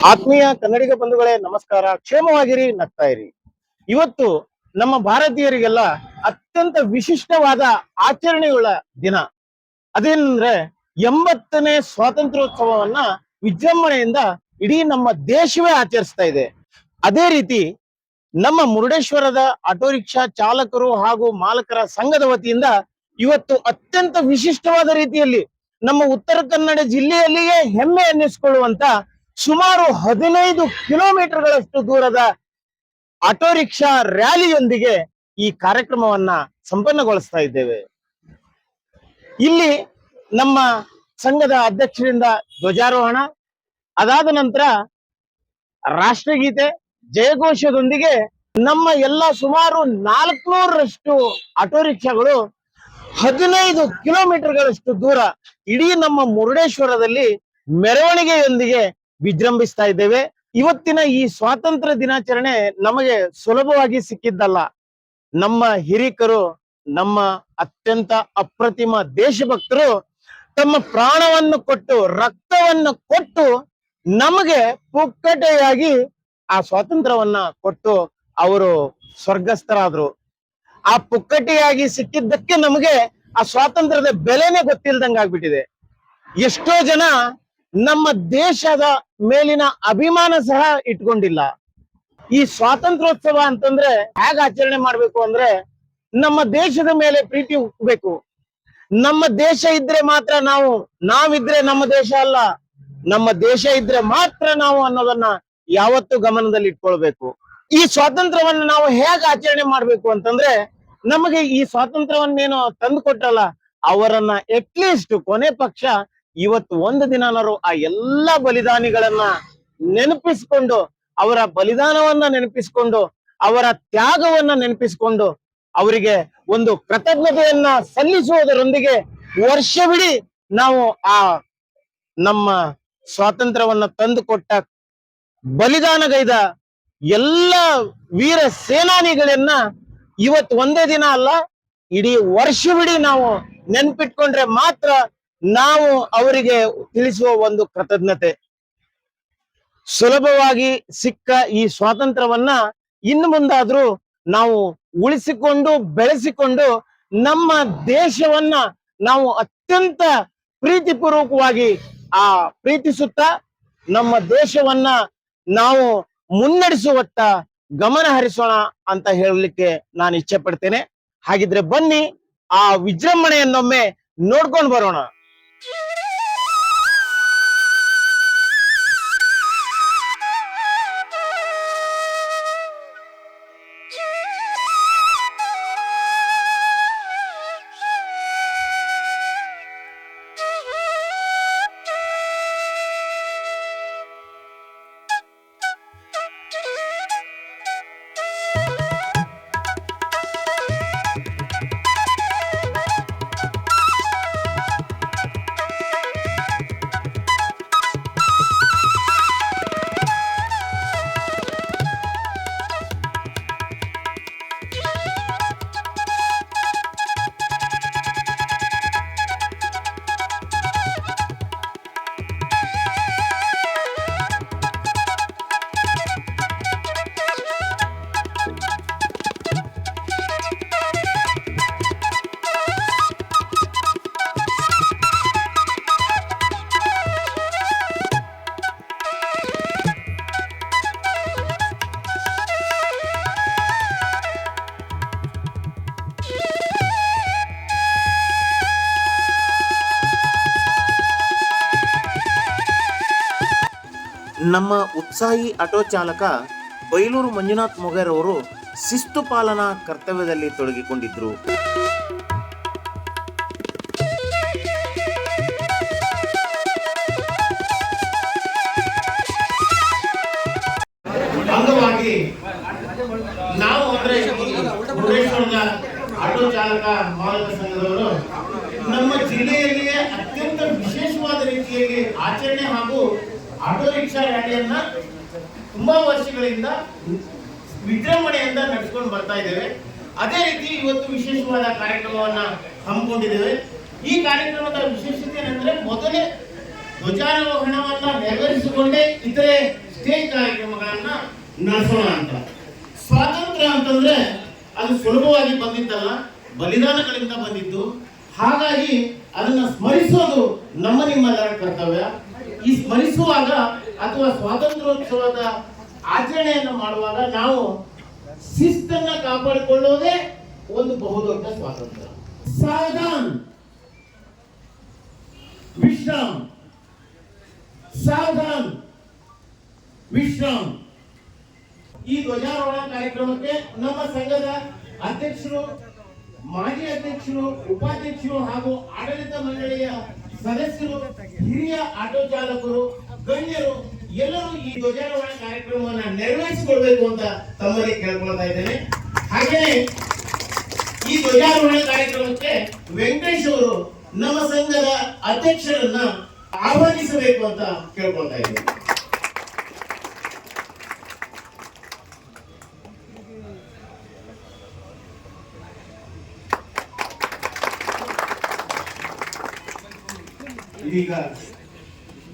ಆತ್ಮೀಯ ಕನ್ನಡಿಗ ಬಂಧುಗಳೇ ನಮಸ್ಕಾರ. ಕ್ಷೇಮವಾಗಿರಿ, ನಗ್ತಾ ಇರಿ. ಇವತ್ತು ನಮ್ಮ ಭಾರತೀಯರಿಗೆಲ್ಲ ಅತ್ಯಂತ ವಿಶಿಷ್ಟವಾದ ಆಚರಣೆಯುಳ್ಳ ದಿನ. ಅದೇನಂದ್ರೆ 80ನೇ ಸ್ವಾತಂತ್ರ್ಯೋತ್ಸವವನ್ನ ವಿಜೃಂಭಣೆಯಿಂದ ಇಡೀ ನಮ್ಮ ದೇಶವೇ ಆಚರಿಸ್ತಾ ಇದೆ. ಅದೇ ರೀತಿ ನಮ್ಮ ಮುರುಡೇಶ್ವರದ ಆಟೋ ರಿಕ್ಷಾ ಚಾಲಕರು ಹಾಗೂ ಮಾಲಕರ ಸಂಘದ ವತಿಯಿಂದ ಇವತ್ತು ಅತ್ಯಂತ ವಿಶಿಷ್ಟವಾದ ರೀತಿಯಲ್ಲಿ ನಮ್ಮ ಉತ್ತರ ಕನ್ನಡ ಜಿಲ್ಲೆಯಲ್ಲಿಯೇ ಹೆಮ್ಮೆ ಅನ್ನಿಸಿಕೊಳ್ಳುವಂತ ಸುಮಾರು 15 ಕಿಲೋಮೀಟರ್ಗಳಷ್ಟು ದೂರದ ಆಟೋ ರಿಕ್ಷಾ ರ್ಯಾಲಿಯೊಂದಿಗೆ ಈ ಕಾರ್ಯಕ್ರಮವನ್ನ ಸಂಪನ್ನಗೊಳಿಸ್ತಾ ಇದ್ದೇವೆ. ಇಲ್ಲಿ ನಮ್ಮ ಸಂಘದ ಅಧ್ಯಕ್ಷರಿಂದ ಧ್ವಜಾರೋಹಣ, ಅದಾದ ನಂತರ ರಾಷ್ಟ್ರಗೀತೆ, ಜಯಘೋಷದೊಂದಿಗೆ ನಮ್ಮ ಎಲ್ಲ ಸುಮಾರು 400ರಷ್ಟು ಆಟೋ ರಿಕ್ಷಾಗಳು 15 ಕಿಲೋಮೀಟರ್ಗಳಷ್ಟು ದೂರ ಇಡೀ ನಮ್ಮ ಮುರುಡೇಶ್ವರದಲ್ಲಿ ಮೆರವಣಿಗೆಯೊಂದಿಗೆ ವಿಜೃಂಭಿಸ್ತಾ ಇದ್ದೇವೆ. ಇವತ್ತಿನ ಈ ಸ್ವಾತಂತ್ರ್ಯ ದಿನಾಚರಣೆ ನಮಗೆ ಸುಲಭವಾಗಿ ಸಿಕ್ಕಿದ್ದಲ್ಲ. ನಮ್ಮ ಹಿರಿಕರು, ನಮ್ಮ ಅತ್ಯಂತ ಅಪ್ರತಿಮ ದೇಶಭಕ್ತರು ತಮ್ಮ ಪ್ರಾಣವನ್ನು ಕೊಟ್ಟು, ರಕ್ತವನ್ನು ಕೊಟ್ಟು ನಮಗೆ ಪುಕ್ಕಟೆಯಾಗಿ ಆ ಸ್ವಾತಂತ್ರ್ಯವನ್ನ ಕೊಟ್ಟು ಅವರು ಸ್ವರ್ಗಸ್ಥರಾದ್ರು. ಆ ಪುಕ್ಕಟೆಯಾಗಿ ಸಿಕ್ಕಿದ್ದಕ್ಕೆ ನಮಗೆ ಆ ಸ್ವಾತಂತ್ರ್ಯದ ಬೆಲೆನೇ ಗೊತ್ತಿಲ್ದಂಗಾಗ್ಬಿಟ್ಟಿದೆ. ಎಷ್ಟೋ ಜನ ನಮ್ಮ ದೇಶದ ಮೇಲಿನ ಅಭಿಮಾನ ಸಹ ಇಟ್ಕೊಂಡಿಲ್ಲ. ಈ ಸ್ವಾತಂತ್ರ್ಯೋತ್ಸವ ಅಂತಂದ್ರೆ ಹೇಗೆ ಆಚರಣೆ ಮಾಡ್ಬೇಕು ಅಂದ್ರೆ, ನಮ್ಮ ದೇಶದ ಮೇಲೆ ಪ್ರೀತಿ ಹುಟ್ಟಬೇಕು. ನಮ್ಮ ದೇಶ ಇದ್ರೆ ಮಾತ್ರ ನಾವಿದ್ರೆ ನಮ್ಮ ದೇಶ ಅಲ್ಲ, ನಮ್ಮ ದೇಶ ಇದ್ರೆ ಮಾತ್ರ ನಾವು ಅನ್ನೋದನ್ನ ಯಾವತ್ತೂ ಗಮನದಲ್ಲಿ ಇಟ್ಕೊಳ್ಬೇಕು. ಈ ಸ್ವಾತಂತ್ರ್ಯವನ್ನ ನಾವು ಹೇಗೆ ಆಚರಣೆ ಮಾಡ್ಬೇಕು ಅಂತಂದ್ರೆ, ನಮಗೆ ಈ ಸ್ವಾತಂತ್ರ್ಯವನ್ನೇನೋ ತಂದು ಕೊಟ್ಟಲ್ಲ, ಅವರನ್ನ ಅಟ್ಲೀಸ್ಟ್ ಕೊನೆ ಪಕ್ಷ ಇವತ್ತು ಒಂದು ದಿನಾನರು ಆ ಎಲ್ಲಾ ಬಲಿದಾನಿಗಳನ್ನ ನೆನಪಿಸಿಕೊಂಡು, ಅವರ ಬಲಿದಾನವನ್ನ ನೆನಪಿಸಿಕೊಂಡು, ಅವರ ತ್ಯಾಗವನ್ನ ನೆನಪಿಸಿಕೊಂಡು ಅವರಿಗೆ ಒಂದು ಕೃತಜ್ಞತೆಯನ್ನ ಸಲ್ಲಿಸುವುದರೊಂದಿಗೆ ವರ್ಷವಿಡೀ ನಾವು ಆ ನಮ್ಮ ಸ್ವಾತಂತ್ರ್ಯವನ್ನ ತಂದು ಕೊಟ್ಟ ಬಲಿದಾನಗೈದ ಎಲ್ಲ ವೀರ ಸೇನಾನಿಗಳನ್ನ ಇವತ್ತು ಒಂದೇ ದಿನ ಅಲ್ಲ, ಇಡೀ ವರ್ಷವಿಡೀ ನಾವು ನೆನ್ಪಿಟ್ಕೊಂಡ್ರೆ ಮಾತ್ರ ನಾವು ಅವರಿಗೆ ತಿಳಿಸುವ ಒಂದು ಕೃತಜ್ಞತೆ. ಸುಲಭವಾಗಿ ಸಿಕ್ಕ ಈ ಸ್ವಾತಂತ್ರ್ಯವನ್ನ ಇನ್ನು ಮುಂದಾದ್ರೂ ನಾವು ಉಳಿಸಿಕೊಂಡು ಬೆಳೆಸಿಕೊಂಡು ನಮ್ಮ ದೇಶವನ್ನ ನಾವು ಅತ್ಯಂತ ಪ್ರೀತಿಪೂರ್ವಕವಾಗಿ ಪ್ರೀತಿಸುತ್ತಾ ನಮ್ಮ ದೇಶವನ್ನ ನಾವು ಮುನ್ನಡೆಸುವತ್ತ ಗಮನ ಹರಿಸೋಣ ಅಂತ ಹೇಳಲಿಕ್ಕೆ ನಾನು ಇಚ್ಛೆ ಪಡ್ತೇನೆ. ಹಾಗಿದ್ರೆ ಬನ್ನಿ ಆ ವಿಜೃಂಭಣೆಯನ್ನೊಮ್ಮೆ ನೋಡ್ಕೊಂಡು ಬರೋಣ. ನಮ್ಮ ಉತ್ಸಾಹಿ ಆಟೋ ಚಾಲಕ ಬೈಲೂರು ಮಂಜುನಾಥ್ ಮೊಗೇರ್ ಅವರು ಶಿಸ್ತು ಪಾಲನಾ ಕರ್ತವ್ಯದಲ್ಲಿ ತೊಡಗಿಕೊಂಡಿದ್ರು. ಅಂಗವಾಗಿ ನಾವು ಅಂದ್ರೆ ಆಟೋ ಚಾಲಕ ಮಾಲಕ ಸಂಘದವರು ನಮ್ಮ ಜಿಲ್ಲೆಯಲ್ಲಿಯೇ ಅತ್ಯಂತ ವಿಶೇಷವಾದ ರೀತಿಯಲ್ಲಿ ಆಚರಣೆ ಹಾಗೂ ಆಟೋ ರಿಕ್ಷಾ ರ್ಯಾಲಿಯನ್ನ ತುಂಬಾ ವರ್ಷಗಳಿಂದ ವಿಜೃಂಭಣೆಯಿಂದ ನಡೆಸಿಕೊಂಡು ಬರ್ತಾ ಇದ್ದೇವೆ. ಅದೇ ರೀತಿ ಇವತ್ತು ವಿಶೇಷವಾದ ಕಾರ್ಯಕ್ರಮವನ್ನ ಹಮ್ಮಿಕೊಂಡಿದ್ದೇವೆ. ಈ ಕಾರ್ಯಕ್ರಮದ ವಿಶೇಷತೆ ಏನಂದ್ರೆ, ಮೊದಲೇ ಧ್ವಜಾರೋಹಣವನ್ನ ನೆರವೇರಿಸಿಕೊಂಡೇ ಇತರೆ ನಡೆಸೋಣ ಅಂತ. ಸ್ವಾತಂತ್ರ್ಯ ಅಂತಂದ್ರೆ ಅದು ಸುಲಭವಾಗಿ ಬಂದಿದ್ದಲ್ಲ, ಬಲಿದಾನಗಳಿಂದ ಬಂದಿದ್ದು. ಹಾಗಾಗಿ ಅದನ್ನ ಸ್ಮರಿಸೋದು ನಮ್ಮ ನಿಮ್ಮೆಲ್ಲರ ಕರ್ತವ್ಯ. ಈ ಸ್ಮರಿಸುವಾಗ ಅಥವಾ ಸ್ವಾತಂತ್ರ್ಯೋತ್ಸವದ ಆಚರಣೆಯನ್ನು ಮಾಡುವಾಗ ನಾವು ಶಿಸ್ತನ್ನ ಕಾಪಾಡಿಕೊಳ್ಳೋದೇ ಒಂದು ಬಹುದೊಡ್ಡ ಸ್ವಾತಂತ್ರ್ಯ. ಸಾವಧಾನ್, ವಿಶ್ರಾಮ್, ಸಾವಧಾನ್, ವಿಶ್ರಾಮ್. ಈ ಧ್ವಜಾರೋಹಣ ಕಾರ್ಯಕ್ರಮಕ್ಕೆ ನಮ್ಮ ಸಂಘದ ಅಧ್ಯಕ್ಷರು, ಮಾಜಿ ಅಧ್ಯಕ್ಷರು, ಉಪಾಧ್ಯಕ್ಷರು ಹಾಗೂ ಆಡಳಿತ ಮಂಡಳಿಯ ಸದಸ್ಯರು, ಹಿರಿಯ ಆಟೋ ಚಾಲಕರು, ಗಣ್ಯರು ಎಲ್ಲರೂ ಈ ಧ್ವಜಾರೋಹಣ ಕಾರ್ಯಕ್ರಮವನ್ನು ನೆರವೇರಿಸಿಕೊಳ್ಬೇಕು ಅಂತ ತಮ್ಮಲ್ಲಿ ಕೇಳ್ಕೊಳ್ತಾ ಇದ್ದೇನೆ. ಹಾಗೆಯೇ ಈ ಧ್ವಜಾರೋಹಣ ಕಾರ್ಯಕ್ರಮಕ್ಕೆ ವೆಂಕಟೇಶ್ ಅವರು ನಮ್ಮ ಸಂಘದ ಅಧ್ಯಕ್ಷರನ್ನ ಆಹ್ವಾನಿಸಬೇಕು ಅಂತ ಕೇಳ್ಕೊಳ್ತಾ ಇದ್ದೇನೆ. ಇದೀಗ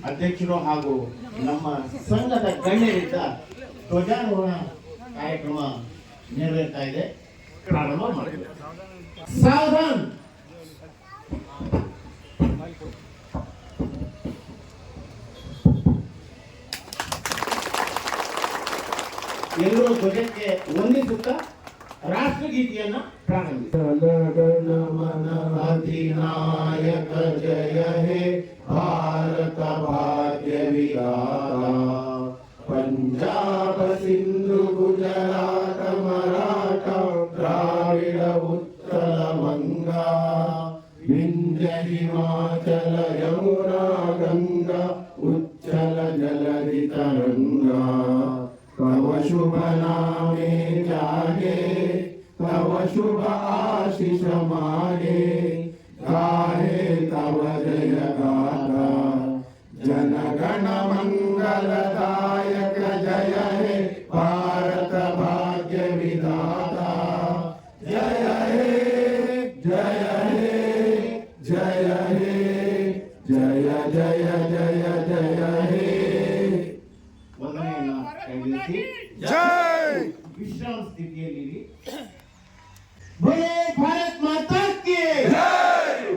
ಅಧ್ಯಕ್ಷರು ಹಾಗೂ ನಮ್ಮ ಸಂಘದ ಗಣ್ಯರಿಂದ ಧ್ವಜಾರೋಹಣ ಕಾರ್ಯಕ್ರಮ ನೆರವೇರ್ತಾ ಇದೆ. ಪ್ರಾರಂಭ ಮಾಡಿದೆ. ಸಾವಧಾನ್. ಎಲ್ಲರೂ ಧ್ವಜಕ್ಕೆ ವಂದಿಸುತ್ತಾ ರಾಷ್ಟ್ರಗೀತೆಯನ್ನ ಪ್ರಾರಂಭಿಸಿನಾಯಕ ಜಯ ಹೇ ಭಾರತ ಭಾಗ್ಯ ವಿಧಾತ, ಪಂಜಾಬ ಸಿಂಧು ಗುಜರಾತ ಮರಾಠ ದ್ರಾವಿಡ ಉತ್ಕಲ ಮಂಗಾ, ವಿಂಧ್ಯ ಹಿಮಾಚಲ ಯಮುನಾ ಗಂಗಾ ಉಚ್ಚಲ ಜಲಧಿ ತರಂಗಾ, तव शुभ नामे जागे, तव शुभ आशीष मागे, गाहे तव जय गाथा, जन गण मंगलदायक जय हे भारत भाग्य विधाता, जय हे जय हे जय हे जय जय जय जय हे. जय. विश्राम स्थितिಯಲ್ಲಿ बोले भारत माता की जय,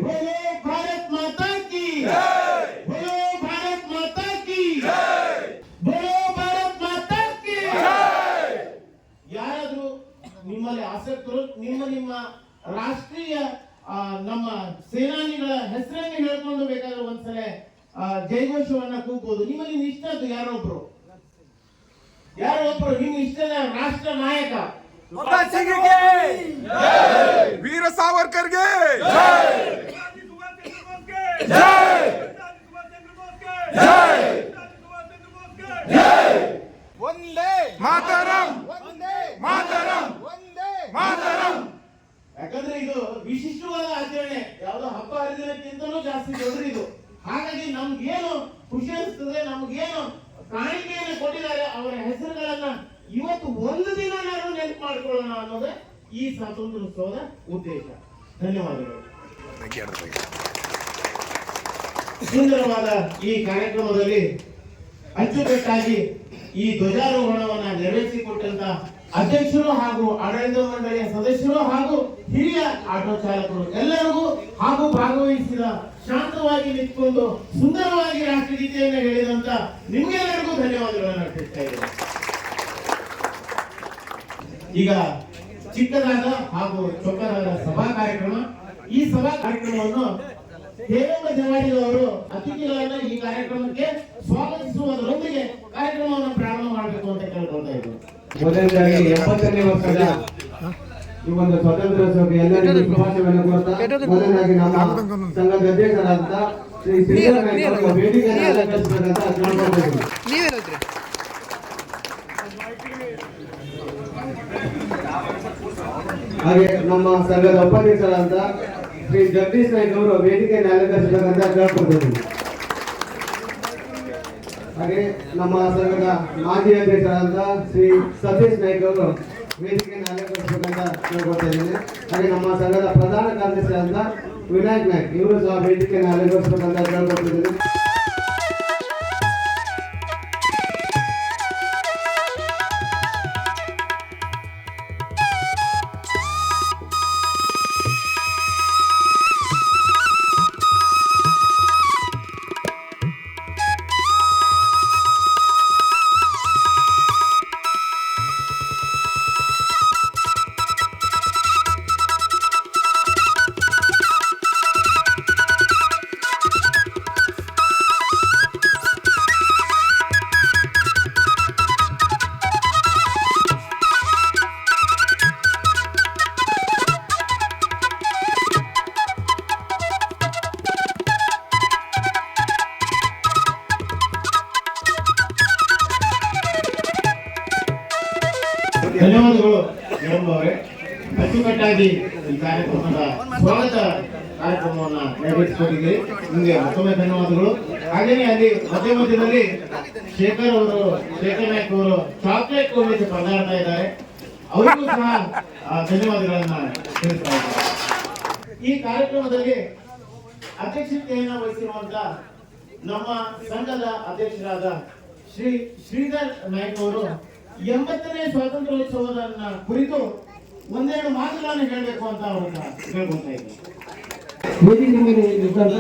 बोले भारत माता की जय, बोले भारत माता की जय, बोले भारत माता की जय. ಯಾರಾದರೂ ನಿಮ್ಮಲ್ಲಿ ಆಸಕ್ತರು ನಿಮ್ಮ ರಾಷ್ಟ್ರೀಯ ನಮ್ಮ ಸೇನಾನಿಗಳ ಹೆಸರನ್ನು ಹೇಳ್ಕೊಂಡು ಬೇಕಾದ್ರೆ ಒಂದ್ಸಲ ಜಯಘೋಷವನ್ನ ಕೂಗ್ಬೋದು. ನಿಮ್ಮಲ್ಲಿ ಇಷ್ಟದ್ದು ಯಾರೊಬ್ರು ನಿಮ್ಮ ಇಷ್ಟದ ರಾಷ್ಟ್ರ ನಾಯಕ ಭಗತ್ ಸಿಂಗ್ ಗೆ ಜೈ, ವೀರ ಸಾವರ್ಕರ್ ಗೆ ಜೈ, ಜೈ ಜೈ ಜೈ, ವಂದೇ ಮಾತರಂ, ವಂದೇ ಮಾತರಂ, ವಂದೇ ಮಾತರಂ. ಯಾಕಂದ್ರೆ ಇದು ವಿಶಿಷ್ಟವಾದ ಆಚರಣೆ, ಯಾವುದೋ ಹಬ್ಬ ಹರಿದಿನಕ್ಕಿಂತಲೂ ಜಾಸ್ತಿ ದೊಡ್ಡದು ಇದು. ಹಾಗಾಗಿ ನಮ್ಗೇನು ಖುಷಿ ಅನಿಸ್ತದೆ, ನಮ್ಗೇನು ಕಾಣಿಕೆಯನ್ನು ಕೊಟ್ಟಿದ್ದಾರೆ ಅವರ ಹೆಸರುಗಳನ್ನ ಇವತ್ತು ಒಂದು ದಿನ ನಾವು ನೆನಪು ಮಾಡಿಕೊಳ್ಳೋಣ ಅನ್ನೋದೇ ಈ ಸ್ವಾತಂತ್ರ್ಯೋತ್ಸವದ ಉದ್ದೇಶ. ಧನ್ಯವಾದಗಳು. ಸುಂದರವಾದ ಈ ಕಾರ್ಯಕ್ರಮದಲ್ಲಿ ಅಚ್ಚುಕಟ್ಟಾಗಿ ಈ ಧ್ವಜಾರೋಹಣವನ್ನ ನೆರವೇರಿಸಿಕೊಟ್ಟಂತ ಅಧ್ಯಕ್ಷರು ಹಾಗೂ ಆಡಳಿತ ಮಂಡಳಿಯ ಸದಸ್ಯರು ಹಾಗೂ ಹಿರಿಯ ಆಟೋ ಚಾಲಕರು ಎಲ್ಲರಿಗೂ ಹಾಗೂ ಭಾಗವಹಿಸಿದ ಶಾಂತವಾಗಿ ನಿಂತ್ಕೊಂಡು ಸುಂದರವಾಗಿ ರಾಷ್ಟ್ರಗೀತೆಯನ್ನು ಹೇಳಿದಂತ ನಿಮ್ಗೆಲ್ಲರಿಗೂ ಧನ್ಯವಾದಗಳನ್ನು ಅರ್ಪಿಸ್ತಾ ಇದ್ದೇನೆ. ಈಗ ಚಿಕ್ಕದಾದ ಹಾಗೂ ಚೊಕ್ಕದಾದ ಸಭಾ ಕಾರ್ಯಕ್ರಮ. ಈ ಸಭಾ ಕಾರ್ಯಕ್ರಮವನ್ನು ಹೇಮಂತ ಜವಾಡಿ ಅವರು ಅತಿಥಿಗಳನ್ನ ಈ ಕಾರ್ಯಕ್ರಮಕ್ಕೆ ಸ್ವಾಗತಿಸುವುದರೊಂದಿಗೆ ಕಾರ್ಯಕ್ರಮವನ್ನು ಪ್ರಾರಂಭ ಮಾಡಬೇಕು ಅಂತ ಕೇಳ್ಕೊಳ್ತಾ ಇದ್ದೇನೆ. ಮೊದಲನೇದಾಗಿ 70ನೇ ವರ್ಷದ ಈ ಒಂದು ಸ್ವಾತಂತ್ರ್ಯೋತ್ಸವಕ್ಕೆ ಎಲ್ಲರಿಗೂ ಶುಭಾಶಯವನ್ನು ಕೋರುತ್ತಾ, ಮೊದಲನೇದಾಗಿ ನಮ್ಮ ಸಂಘದ ಅಧ್ಯಕ್ಷರಾದಂತ ಶ್ರೀ ಶ್ರೀಧರ್ ಅವರು ವೇದಿಕೆಯನ್ನು ಅಲಂಕರಿಸಬೇಕಂತ ಕೇಳ್ಕೊಳ್ತಿದ್ದೀನಿ. ಹಾಗೆ ನಮ್ಮ ಸಂಘದ ಉಪಾಧ್ಯಕ್ಷರಾದಂತ ಶ್ರೀ ಜಗದೀಶ್ ನಾಯ್ಕ ಅವರು ವೇದಿಕೆಯನ್ನು ಅಲಂಕರಿಸಬೇಕಂತ ಕೇಳ್ಕೊಳ್ತಿದ್ದೀನಿ. ಹಾಗೆ ನಮ್ಮ ಸಂಘದ ಮಾಜಿ ಅಧ್ಯಕ್ಷರಾದಂತ ಶ್ರೀ ಸತೀಶ್ ನಾಯ್ಕ ಅವರು ವೇದಿಕೆಯನ್ನು ಅಲಂಕರಿಸಬೇಕಂತ ಕೇಳ್ಕೊಳ್ತಾ ಇದ್ದೇನೆ. ಹಾಗೆ ನಮ್ಮ ಸಂಘದ ಪ್ರಧಾನ ಕಾರ್ಯದರ್ಶಿಯಾದಂತ ವಿನಾಯಕ್ ನಾಯ್ಕ್ ಇವರು ಸಹ ವೇದಿಕೆಯನ್ನು ಅಲಂಕರಿಸಬೇಕಂತ ಕೇಳ್ಕೊಳ್ತಿದ್ದೇನೆ. ಧನ್ಯವಾದಗಳು ಅವರೇ. ಅಚ್ಚುಕಟ್ಟಾಗಿ ಈ ಕಾರ್ಯಕ್ರಮದ ಸ್ವಾಗತ ಕಾರ್ಯಕ್ರಮವನ್ನ ನೆರವೇರಿಸಿಕೊಂಡಿದ್ದೀರಿ. ನಿಮಗೆ ಮತ್ತೊಮ್ಮೆ ಧನ್ಯವಾದಗಳು. ಹಾಗೇನೆ ಅಲ್ಲಿ ಮಧ್ಯದಲ್ಲಿ ಶೇಖರ್ ನಾಯ್ಕ ಅವರು ಚಾಕ್ಲೇಟ್ ಕೊಡಲಿಕ್ಕೆ ಪದಾರ್ಥ ಇದ್ದಾರೆ, ಅವರಿಗೂ ಸಹ ಧನ್ಯವಾದಗಳನ್ನ ತಿಳಿಸ್ತಾ ಇದ್ದಾರೆ. ಈ ಕಾರ್ಯಕ್ರಮದಲ್ಲಿ ಅಧ್ಯಕ್ಷತೆಯನ್ನು ವಹಿಸಿರುವಂತ ನಮ್ಮ ಸಂಘದ ಅಧ್ಯಕ್ಷರಾದ ಶ್ರೀ ಶ್ರೀಧರ್ ನಾಯ್ಕ ಅವರು 80ನೇ ಸ್ವಾತಂತ್ರ್ಯೋತ್ಸವದ ಕುರಿತು ಒಂದೆರಡು ಮಾತುಗಳನ್ನು ಹೇಳಬೇಕು ಅಂತ ಅವ್ರನ್ನ ಕೇಳ್ಕೊಳ್ತಾ ಇದ್ದಾರೆ. ವೇದಿಕೆ ಮೇಲೆ ಇದ್ದಂತ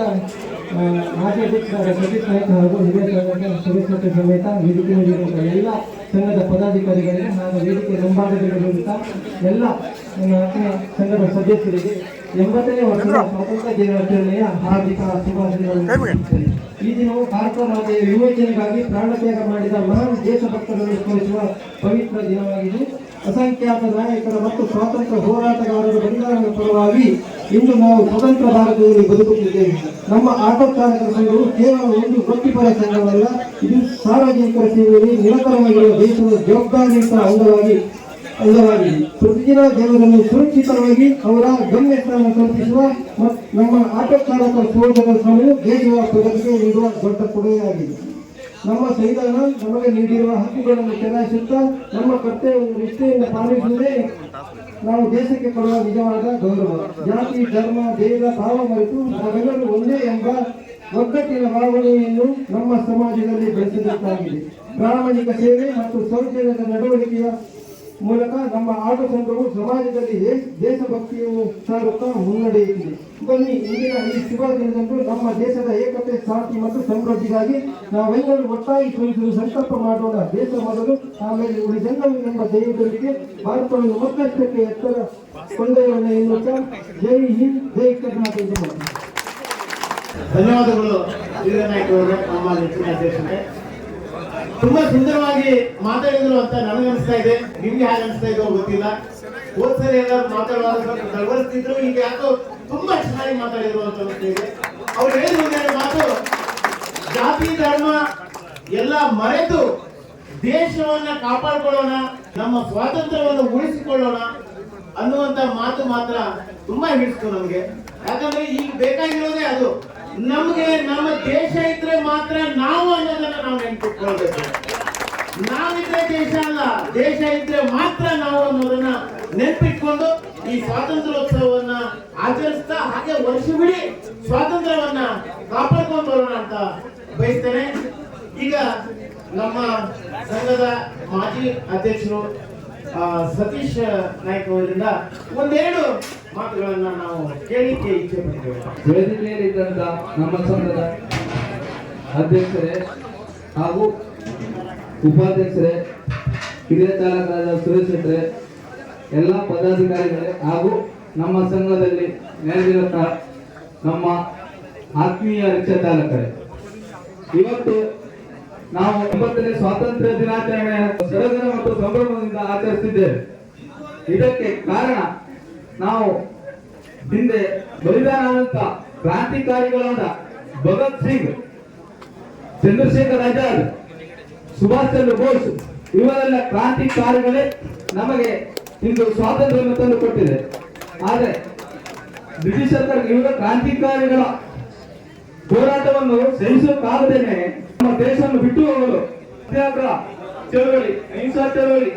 ಮಾಜಿ ಅಧ್ಯಕ್ಷರಾದ ಸತೀಶ್ ನಾಯ್ಕ ಹಾಗೂ ಹಿರಿಯ ಸಂಘದ ಸದಸ್ಯತೆ ಸಮೇತ ವೇದಿಕೆ ಮೇಲಿರುವಂತಹ ಎಲ್ಲ ಸಂಘದ ಪದಾಧಿಕಾರಿಗಳಿಗೆ ಹಾಗೂ ವೇದಿಕೆ ಮುಂಭಾಗದಲ್ಲಿರುವಂತಹ ಎಲ್ಲ ನನ್ನ ಆತ್ಮೀಯ ಸಂಘದ ಸದಸ್ಯರಿಗೆ 80ನೇ ವರ್ಷದ ಸ್ವಾತಂತ್ರ್ಯ ದಿನಾಚರಣೆಯ ಹಾರ್ದಿಕ ಶುಭಾಶಯಗಳನ್ನು. ಈ ದಿನವು ಭಾರತ ಮಾತೆಯ ವಿಮೋಚನೆಗಾಗಿ ಪ್ರಾಣತ್ಯಾಗ ಮಾಡಿದ ಮಹಾನ್ ದೇಶಭಕ್ತರನ್ನು ಸ್ಮರಿಸುವ ಪವಿತ್ರ ದಿನವಾಗಿದೆ. ಅಸಂಖ್ಯಾತ ನಾಯಕರ ಮತ್ತು ಸ್ವಾತಂತ್ರ್ಯ ಹೋರಾಟಗಾರರ ಬಲಿದಾನದ ಪರವಾಗಿ ಇಂದು ನಾವು ಸ್ವತಂತ್ರ ಭಾರತದಲ್ಲಿ ಬದುಕುತ್ತಿದ್ದೇವೆ. ನಮ್ಮ ಆಟೋ ಚಾಲಕರ ಸಂಘವು ಕೇವಲ ಒಂದು ವೃತ್ತಿಪರ ಸಂಘವಲ್ಲ, ಇದು ಸಾರ್ವಜನಿಕರ ಸೇವೆಯಲ್ಲಿ ನಿರತವಾಗಿರುವ ದೇಶದ ಜವಾಬ್ದಾರಿಯುತ ಅಂಗವಾಗಿದೆ. ಪ್ರತಿದಿನ ಜನರನ್ನು ಸುರಕ್ಷಿತವಾಗಿ ಅವರ ಗಮ್ಯಸ್ಥಾನ ಕಲ್ಪಿಸುವ ನಮ್ಮ ಆಟೋ ಚಾಲಕರ ಸೋದರರ ಶ್ರಮವು ದೇಶದ ಪ್ರಗತಿಗೆ ನೀಡುವ ದೊಡ್ಡ ಕೊಡುಗೆಯಾಗಿದೆ. ನಮ್ಮ ಸಂವಿಧಾನ ನಮಗೆ ನೀಡಿರುವ ಹಕ್ಕುಗಳನ್ನು ಚಲಾಯಿಸುತ್ತಾ ನಮ್ಮ ಕರ್ತವ್ಯವನ್ನು ನಿಷ್ಠೆಯಿಂದ ಪಾಲಿಸುವುದೇ ನಾವು ದೇಶಕ್ಕೆ ಕೊಡುವ ನಿಜವಾದ ಗೌರವ. ಜಾತಿ, ಧರ್ಮ, ಭೇದ ಭಾವ ಮರೆತು ನಾವೆಲ್ಲರೂ ಒಂದೇ ಎಂಬ ಒಗ್ಗಟ್ಟಿನ ಭಾವನೆಯನ್ನು ನಮ್ಮ ಸಮಾಜದಲ್ಲಿ ಬೆಳೆಸಬೇಕಾಗಿದೆ. ಪ್ರಾಮಾಣಿಕ ಸೇವೆ ಮತ್ತು ಸೌಜನ್ಯದ ನಡವಳಿಕೆಯ ಮೂಲಕ ನಮ್ಮ ಆಟೋ ಸಂಘವು ಸಮಾಜದಲ್ಲಿ ದೇಶಭಕ್ತಿಯನ್ನು ಸಾರುತ್ತಾ ಮುನ್ನಡೆಯುತ್ತಿದೆ. ಬನ್ನಿ, ಇಂದಿನ ಈ ಶುಭ ದಿನದಂದು ನಮ್ಮ ದೇಶದ ಏಕತೆ, ಶಾಂತಿ ಮತ್ತು ಸಮೃದ್ಧಿಗಾಗಿ ನಾವೆಲ್ಲರೂ ಒಟ್ಟಾಗಿ ಶ್ರಮಿಸಲು ಸಂಕಲ್ಪ ಮಾಡೋಣ. ದೇಶ ಮೊದಲು, ಆಮೇಲೆ ಉಳಿದೆಲ್ಲವೂ ಎಂಬ ಧ್ಯೇಯದೊಂದಿಗೆ ಭಾರತವನ್ನು ಮತ್ತಷ್ಟಕ್ಕೆ ಎತ್ತರ ಕೊಂಡೊಯ್ಯೋಣ ಎನ್ನುತ್ತಾ ಜೈ ಹಿಂದ್, ಜೈ ಕರ್ನಾಟಕ. ಧನ್ಯವಾದಗಳು ನಾಯ್ಕ ಅವರೇ, ನಮ್ಮ ನೆಚ್ಚಿನ ಅಧ್ಯಕ್ಷರೇ. ತುಂಬಾ ಸುಂದರವಾಗಿ ಮಾತಾಡಿದ್ರು ಅಂತ ನನಗನ್ನಿಸ್ತಾ ಇದೆ. ನಿಮ್ಗೆ ಹೇಗೆ ಅನಿಸ್ತಾ ಇದೋ ಗೊತ್ತಿಲ್ಲ. ಹೋದ್ಸರಿ ಎಲ್ಲರೂ ಮಾತಾಡುವಾಗ ಸ್ವಲ್ಪ ನಡವಳಿಸ್ತಿದ್ರು, ಈಗ ಯಾಕೋ ತುಂಬಾ ಚೆನ್ನಾಗಿ ಮಾತಾಡಿದ್ರು ಅಂತ ಅನಿಸ್ತಿದೆ. ಅವ್ರು ಹೇಳಿದ್ರು ಒಂದೆರಡು ಮಾತು, ಜಾತಿ ಧರ್ಮ ಎಲ್ಲ ಮರೆತು ದೇಶವನ್ನ ಕಾಪಾಡ್ಕೊಳ್ಳೋಣ, ನಮ್ಮ ಸ್ವಾತಂತ್ರ್ಯವನ್ನು ಉಳಿಸಿಕೊಳ್ಳೋಣ ಅನ್ನುವಂತ ಮಾತು ಮಾತ್ರ ತುಂಬಾ ಹಿಡಿಸ್ತು ನಮ್ಗೆ. ಯಾಕಂದ್ರೆ ಈಗ ಬೇಕಾಗಿರೋದೇ ಅದು. ನಮ್ಗೆ ನಮ್ಮ ದೇಶ ಇದ್ರೆ ಮಾತ್ರ ನಾವು ಅನ್ನೋದನ್ನ ನಾವು ನೆನ್ಪಿಟ್ಕೊಳ್ಬೇಕು. ನಾವಿದ್ರೆ ದೇಶ ಅಲ್ಲ, ದೇಶ ಇದ್ರೆ ಮಾತ್ರ ನಾವು ಅನ್ನೋದನ್ನ ನೆನ್ಪಿಟ್ಕೊಂಡು ಈ ಸ್ವಾತಂತ್ರ್ಯೋತ್ಸವವನ್ನ ಆಚರಿಸ್ತಾ ಹಾಗೆ ವರ್ಷವಿಡೀ ಸ್ವಾತಂತ್ರ್ಯವನ್ನ ಕಾಪಾಡ್ಕೊಂಡು ಬರೋಣ ಅಂತ ಬಯಸ್ತೇನೆ. ಈಗ ನಮ್ಮ ಸಂಘದ ಮಾಜಿ ಅಧ್ಯಕ್ಷರು ಸತೀಶ್ ನಾಯ್ಕ ಅವರಿಂದ ಒಂದೆರಡು ಮಾತುಗಳನ್ನ ನಾವು ಕೇಳಿಕ್ಕೆ ಇಚ್ಛೆ ಪಡ್ತೇವೆ. ವೇದಿಕೆಯಲ್ಲಿದ್ದಂತ ನಮ್ಮ ಸಂಘದ ಅಧ್ಯಕ್ಷರೇ ಹಾಗೂ ಉಪಾಧ್ಯಕ್ಷರೇ, ಹಿರಿಯ ಚಾಲಕರಾದ ಸುರೇಶ್ ಶೆಟ್ಟರೆ, ಎಲ್ಲ ಪದಾಧಿಕಾರಿಗಳೇ ಹಾಗೂ ನಮ್ಮ ಸಂಘದಲ್ಲಿ ನೆರೆದಿರುವಂತಹ ನಮ್ಮ ಆತ್ಮೀಯ ರಿಕ್ಷಾ ಚಾಲಕರೇ, ಇವತ್ತು ನಾವು 80ನೇ ಸ್ವಾತಂತ್ರ್ಯ ದಿನಾಚರಣೆಯ ಸಡಗರ ಮತ್ತು ಸಂಭ್ರಮದಿಂದ ಆಚರಿಸಿದ್ದೇವೆ. ಇದಕ್ಕೆ ಕಾರಣ ನಾವು ಹಿಂದೆ ಬಲಿದಾನವಂತ ಕ್ರಾಂತಿಕಾರಿಗಳಾದ ಭಗತ್ ಸಿಂಗ್, ಚಂದ್ರಶೇಖರ್ ಆಜಾದ್, ಸುಭಾಷ್ ಚಂದ್ರ ಬೋಸ್ ಇವರೆಲ್ಲ ಕ್ರಾಂತಿಕಾರಿಗಳೇ ನಮಗೆ ಇಂದು ಸ್ವಾತಂತ್ರ್ಯವನ್ನು ತಂದು ಕೊಟ್ಟಿದೆ. ಆದರೆ ಬ್ರಿಟಿಷ್ ಸರ್ಕಾರ ಇವಾಗ ಕ್ರಾಂತಿಕಾರಿಗಳ ಹೋರಾಟವನ್ನು ಸಹಿಸೋಕ್ಕಾಗದೇನೆ ನಮ್ಮ ದೇಶವನ್ನು ಬಿಟ್ಟು ಹೋಗಲು ಸತ್ಯಾಗ್ರಹ ಚಳವಳಿ, ಅಹಿಂಸಾ ಚಳವಳಿ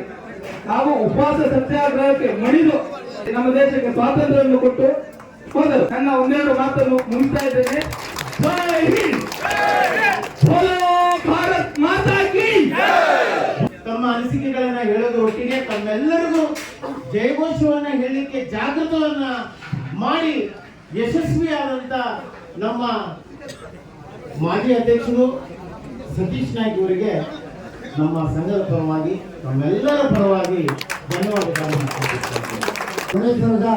ಹಾಗೂ ಉಪವಾಸ ಸತ್ಯಾಗ್ರಹಕ್ಕೆ ಮಣಿದು ನಮ್ಮ ದೇಶಕ್ಕೆ ಸ್ವಾತಂತ್ರ್ಯವನ್ನು ಕೊಟ್ಟು ಹೋದರು. ನನ್ನ ಒಂದೆರಡು ಮಾತನ್ನು ಮುಗಿಸ್ತಾ ಇದ್ದೇನೆ. ಜೈ ಹಿಂದ್, ಬೋಲೋ ಭಾರತ್ ಮಾತಾ ಕಿ. ತಮ್ಮ ಅನಿಸಿಕೆಗಳನ್ನ ಹೇಳೋದ್ರ ಒಟ್ಟಿಗೆ ತಮ್ಮೆಲ್ಲರಿಗೂ ಜಯಘೋಷವನ್ನ ಹೇಳಲಿಕ್ಕೆ ಜಾಗೃತವನ್ನ ಮಾಡಿ ಯಶಸ್ವಿಯಾದಂತ ನಮ್ಮ ಮಾಜಿ ಅಧ್ಯಕ್ಷರು ಸತೀಶ್ ನಾಯ್ಕ ಅವರಿಗೆ ನಮ್ಮ ಸಂಘದ ಪರವಾಗಿ ನಮ್ಮೆಲ್ಲರ ಪರವಾಗಿ ಧನ್ಯವಾದಗಳನ್ನು ಪುಣೇಶ್ವರದ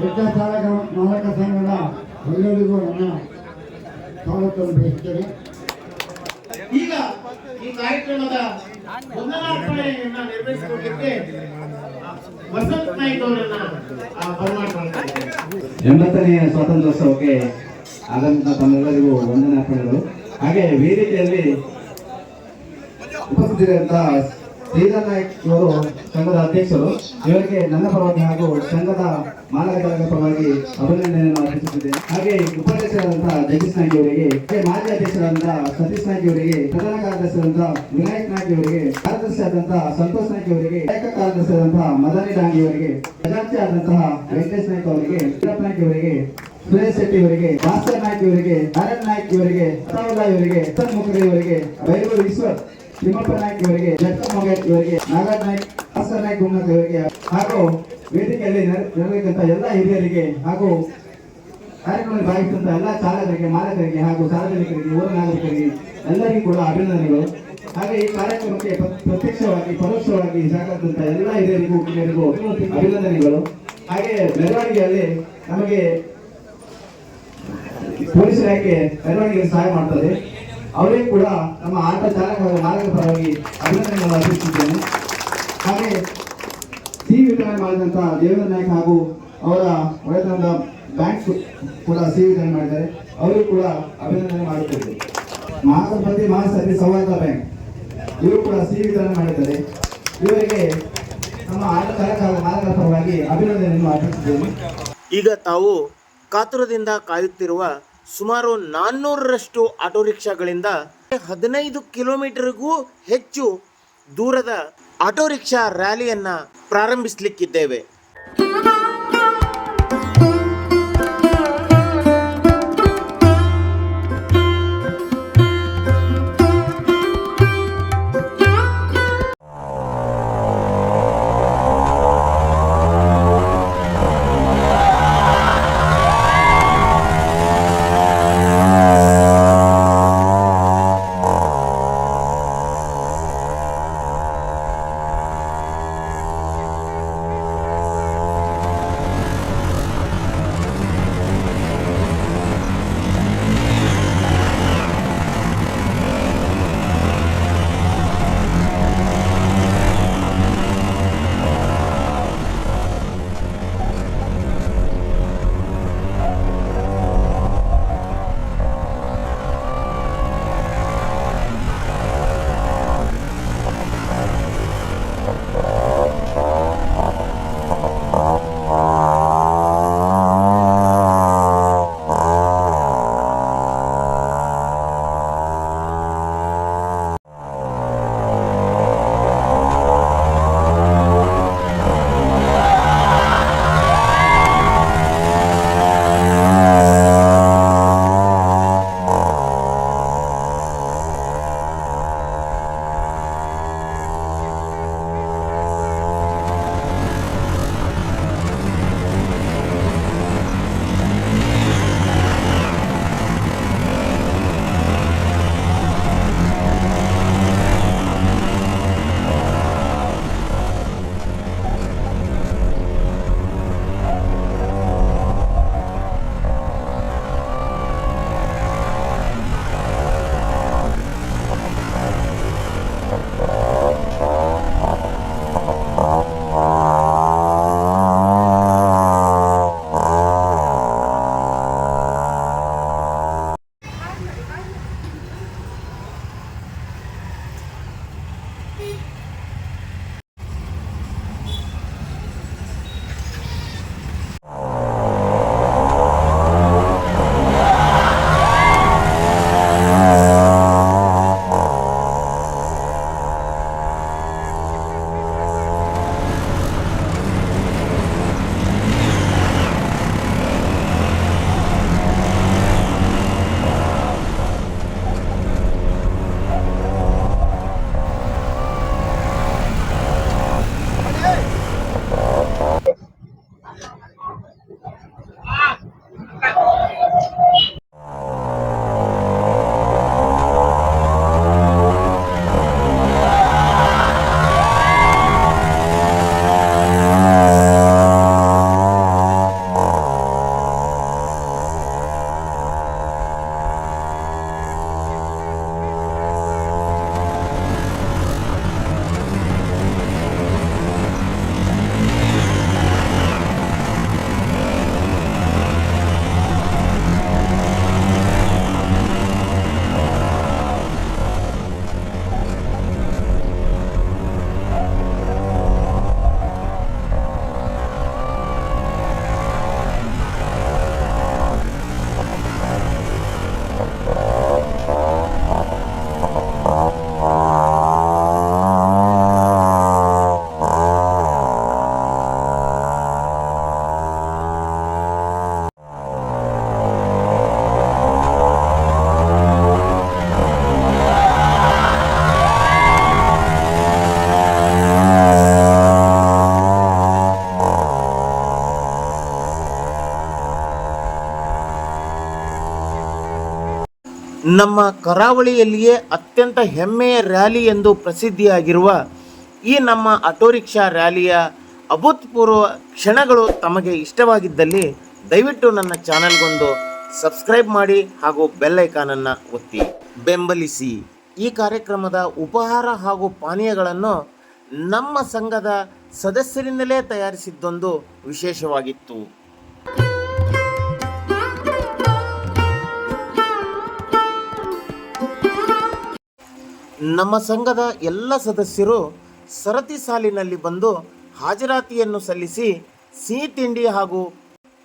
ರಿಕ್ಷಾ ಚಾಲಕ ಮಾಲಕ ಸಂಘದ ಎಲ್ಲರಿಗೂ ನನ್ನ ಸ್ವಾಗತವನ್ನು ಬಯಸುತ್ತೇನೆ. ಈಗ ಈ ಕಾರ್ಯಕ್ರಮದ ವಂದನಾರ್ಪಣೆಯನ್ನ ನಿರ್ವಹಿಸಿಕೊಳ್ಳಲಿಕ್ಕೆ ವಸಂತ್ ನಾಯ್ಕ ಅವರನ್ನ ಬರಮಾಡಿಕೊಂಡಿದ್ದೇನೆ. 80ನೇ ಸ್ವಾತಂತ್ರ್ಯೋತ್ಸವಕ್ಕೆ ಆಗಮಿಸಿದ ತಮ್ಮೆಲ್ಲರಿಗೂ ವಂದನಾರ್ಪಣೆಗಳು. ಹಾಗೆ ವೇದಿಕೆಯಲ್ಲಿ ಉಪಸ್ಥಿತರಿರುವಂತಹ ಶ್ರೀಧರ್ ನಾಯ್ಕ್ ಇವರು ಸಂಘದ ಅಧ್ಯಕ್ಷರು. ಇವರಿಗೆ ನನ್ನ ಪರವಾಗಿ ಹಾಗೂ ಸಂಘದ ಮಾಲಕ ಪರವಾಗಿ ಅಭಿನಂದನೆಯನ್ನು ಅರ್ಪಿಸುತ್ತಿದ್ದೇನೆ. ಹಾಗೆ ಉಪಾಧ್ಯಕ್ಷರಾದಂತಹ ಜಗದೀಶ್ ನಾಯ್ಕ್ ಅವರಿಗೆ, ಮಾಜಿ ಅಧ್ಯಕ್ಷರಾದಂತಹ ಸತೀಶ್ ನಾಯ್ಕ್ ಅವರಿಗೆ, ಪ್ರಧಾನ ಕಾರ್ಯದರ್ಶಿಯಾದಂತಹ ವಿನಾಯಕ್ ನಾಯ್ಕ್ ಅವರಿಗೆ, ಕಾರ್ಯದರ್ಶಿಯಾದಂತಹ ಸಂತೋಷ್ ನಾಯ್ಕ್ ಅವರಿಗೆ, ನಾಯಕ ಕಾರ್ಯದರ್ಶಿಯಾದಂತಹ ಮದನಿ ಡಾಂಗಿ ಅವರಿಗೆ, ಖಜಾಂಚಿ ಆದಂತಹ ವೆಂಕಟೇಶ್ ನಾಯ್ಕ್ ಅವರಿಗೆ, ವೀರಪ್ಪ ನಾಯ್ಕ್ ಅವರಿಗೆ, ಸುರೇಶ್ ಶೆಟ್ಟಿ ಅವರಿಗೆ, ಭಾಸ್ಕರ್ ನಾಯ್ಕ್ ಇವರಿಗೆ, ನಾರಾಯಣ್ ನಾಯ್ಕ್ ಇವರಿಗೆ, ಸತಾವುಲ್ಲಾ ಇವರಿಗೆ, ಮುಖರ್ಜಿ ಇವರಿಗೆ, ಬೈರೂರು ಈಶ್ವರ್, ತಿಮ್ಮಪ್ಪ ನಾಯ್ಕ್ ಇವರಿಗೆ, ಜಟ್ಟ ಮೊಗೇಟ್ ಇವರಿಗೆ, ನಾಗರಾಜ್ ನಾಯ್ಕ್, ಭಾಸ್ಕರ್ ನಾಯ್ಕ್ ಗುಮ್ಮತ್ ಇವರಿಗೆ ಹಾಗೂ ವೇದಿಕೆಯಲ್ಲಿ ನೆರವೇರಿದಂತ ಎಲ್ಲ ಹಿರಿಯರಿಗೆ ಹಾಗೂ ಕಾರ್ಯಕ್ರಮದಲ್ಲಿ ಭಾಗವಹಿಸಿದಂತ ಎಲ್ಲ ಚಾಲಕರಿಗೆ, ಮಾಲಕರಿಗೆ ಹಾಗೂ ಸಾರ್ವಜನಿಕರಿಗೆ, ಊರ ನಾಗರಿಕರಿಗೆ ಎಲ್ಲರಿಗೂ ಕೂಡ ಅಭಿನಂದನೆಗಳು. ಹಾಗೆ ಈ ಕಾರ್ಯಕ್ರಮಕ್ಕೆ ಪ್ರತ್ಯಕ್ಷವಾಗಿ ಪರೋಕ್ಷವಾಗಿ ಸಹಕರಿಸಿದಂತ ಎಲ್ಲ ಹಿರಿಯರಿಗೂ ಕಿರಿಯರಿಗೂ ಅಭಿನಂದನೆಗಳು. ಹಾಗೆ ಮೆರವಣಿಗೆಯಲ್ಲಿ ನಮಗೆ ಪೊಲೀಸ್ ಇಲಾಖೆ ಮೆರವಣಿಗೆಯಲ್ಲಿ ಸಹಾಯ ಮಾಡ್ತದೆ. ಅವರಿಗೆ ಕೂಡ ನಮ್ಮ ಆಟೋ ಚಾಲಕ ಹಾಗೂ ಮಾಲಕರ ಪರವಾಗಿ ಅಭಿನಂದನೆಗಳನ್ನು ಅರ್ಪಿಸುತ್ತಿದ್ದೇನೆ. ಹಾಗೆ ಸಿಹಿ ವಿತರಣೆ ಮಾಡಿದಂತಹ ದೇವೇಂದ್ರ ನಾಯ್ಕ ಹಾಗೂ ಅವರ ಒಡೆತನದ ಬ್ಯಾಂಕ್ ಕೂಡ ಸಿಹಿ ವಿತರಣೆ ಮಾಡಿದ್ದಾರೆ. ಅವರಿಗೂ ಕೂಡ ಅಭಿನಂದನೆ ಮಾಡುತ್ತಿದ್ದೇವೆ. ಮಹಾಸಂಪತ್ತಿ ಮಹಾಸತಿ ಸೌಹಾರ್ದ ಬ್ಯಾಂಕ್ ಇವರು ಕೂಡ ಸಿಹಿ ವಿತರಣೆ ಮಾಡಿದ್ದಾರೆ. ಇವರಿಗೆ ನಮ್ಮ ಆಟೋ ಚಾಲಕ ಹಾಗೂ ಮಾಲಕರ ಪರವಾಗಿ ಅಭಿನಂದನೆಯನ್ನು ಅರ್ಪಿಸುತ್ತೇನೆ. ಈಗ ತಾವು ಕಾತುರದಿಂದ ಕಾಯುತ್ತಿರುವ ಸುಮಾರು 400ರಷ್ಟು ಆಟೋ ರಿಕ್ಷಾಗಳಿಂದ 15 ಕಿಲೋಮೀಟರ್ಗೂ ಹೆಚ್ಚು ದೂರದ ಆಟೋ ರಿಕ್ಷಾ ರ್ಯಾಲಿಯನ್ನು ಪ್ರಾರಂಭಿಸಲಿಕ್ಕಿದ್ದೇವೆ. ನಮ್ಮ ಕರಾವಳಿಯಲ್ಲಿಯೇ ಅತ್ಯಂತ ಹೆಮ್ಮೆಯ ರ್ಯಾಲಿ ಎಂದು ಪ್ರಸಿದ್ಧಿಯಾಗಿರುವ ಈ ನಮ್ಮ ಆಟೋ ರಿಕ್ಷಾ ರ್ಯಾಲಿಯ ಅಭೂತಪೂರ್ವ ಕ್ಷಣಗಳು ತಮಗೆ ಇಷ್ಟವಾಗಿದ್ದಲ್ಲಿ ದಯವಿಟ್ಟು ನನ್ನ ಚಾನೆಲ್ಗೊಂದು ಸಬ್ಸ್ಕ್ರೈಬ್ ಮಾಡಿ ಹಾಗೂ ಬೆಲ್ ಐಕಾನನ್ನು ಒತ್ತಿ ಬೆಂಬಲಿಸಿ. ಈ ಕಾರ್ಯಕ್ರಮದ ಉಪಹಾರ ಹಾಗೂ ಪಾನೀಯಗಳನ್ನು ನಮ್ಮ ಸಂಘದ ಸದಸ್ಯರಿಂದಲೇ ತಯಾರಿಸಿದ್ದೊಂದು ವಿಶೇಷವಾಗಿತ್ತು. ನಮ್ಮ ಸಂಘದ ಎಲ್ಲ ಸದಸ್ಯರು ಸರತಿ ಸಾಲಿನಲ್ಲಿ ಬಂದು ಹಾಜರಾತಿಯನ್ನು ಸಲ್ಲಿಸಿ ಸಿಹಿ ತಿಂಡಿ ಹಾಗೂ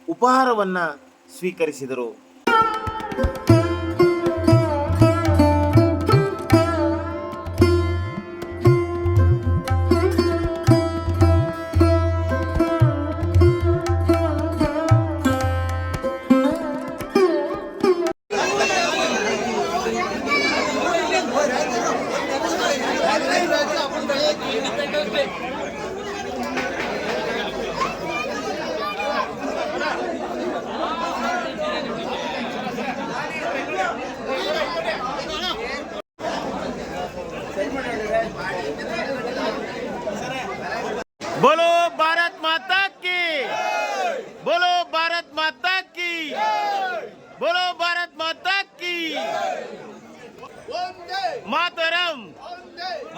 ಉಪಹಾರವನ್ನು ಸ್ವೀಕರಿಸಿದರು. बोलो भारत माता की, बोलो भारत माता की, बोलो भारत माता की, ಮಾತರಂ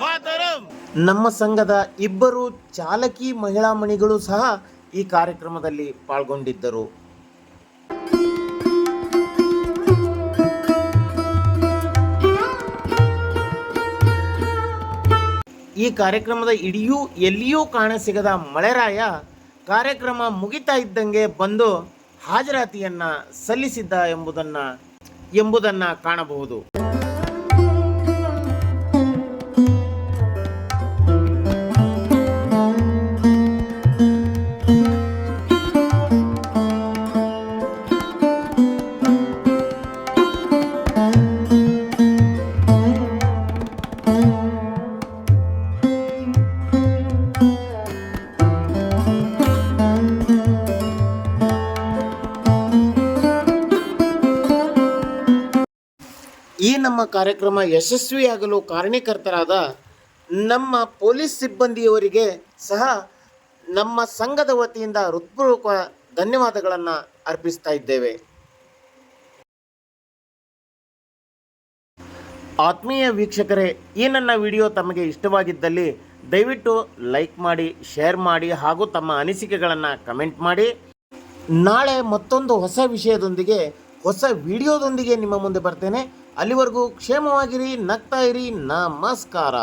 ಮಾತರಂ. ನಮ್ಮ ಸಂಘದ ಇಬ್ಬರು ಚಾಲಕಿ ಮಹಿಳಾ ಮಣಿಗಳು ಸಹ ಈ ಕಾರ್ಯಕ್ರಮದಲ್ಲಿ ಪಾಲ್ಗೊಂಡಿದ್ದರು. ಈ ಕಾರ್ಯಕ್ರಮದ ಎಲ್ಲಿಯೂ ಕಾಣಸಿಗದ ಮಳೆರಾಯ ಕಾರ್ಯಕ್ರಮ ಮುಗಿತಾ ಇದ್ದಂಗೆ ಬಂದು ಹಾಜರಾತಿಯನ್ನು ಸಲ್ಲಿಸಿದ್ದ ಎಂಬುದನ್ನು ಕಾಣಬಹುದು. ಈ ನಮ್ಮ ಕಾರ್ಯಕ್ರಮ ಯಶಸ್ವಿಯಾಗಲು ಕಾರಣೀಕರ್ತರಾದ ನಮ್ಮ ಪೊಲೀಸ್ ಸಿಬ್ಬಂದಿಯವರಿಗೆ ಸಹ ನಮ್ಮ ಸಂಘದ ವತಿಯಿಂದ ಹೃತ್ಪೂರ್ವಕ ಧನ್ಯವಾದಗಳನ್ನು ಅರ್ಪಿಸ್ತಾ ಇದ್ದೇವೆ. ಆತ್ಮೀಯ ವೀಕ್ಷಕರೇ, ಈ ನನ್ನ ವಿಡಿಯೋ ತಮಗೆ ಇಷ್ಟವಾಗಿದ್ದಲ್ಲಿ ದಯವಿಟ್ಟು ಲೈಕ್ ಮಾಡಿ, ಶೇರ್ ಮಾಡಿ ಹಾಗೂ ತಮ್ಮ ಅನಿಸಿಕೆಗಳನ್ನು ಕಮೆಂಟ್ ಮಾಡಿ. ನಾಳೆ ಮತ್ತೊಂದು ಹೊಸ ವಿಷಯದೊಂದಿಗೆ, ಹೊಸ ವಿಡಿಯೋದೊಂದಿಗೆ ನಿಮ್ಮ ಮುಂದೆ ಬರ್ತೇನೆ. ಅಲ್ಲಿವರೆಗೂ ಕ್ಷೇಮವಾಗಿರಿ, ನಗ್ತಾ ಇರಿ. ನಮಸ್ಕಾರ.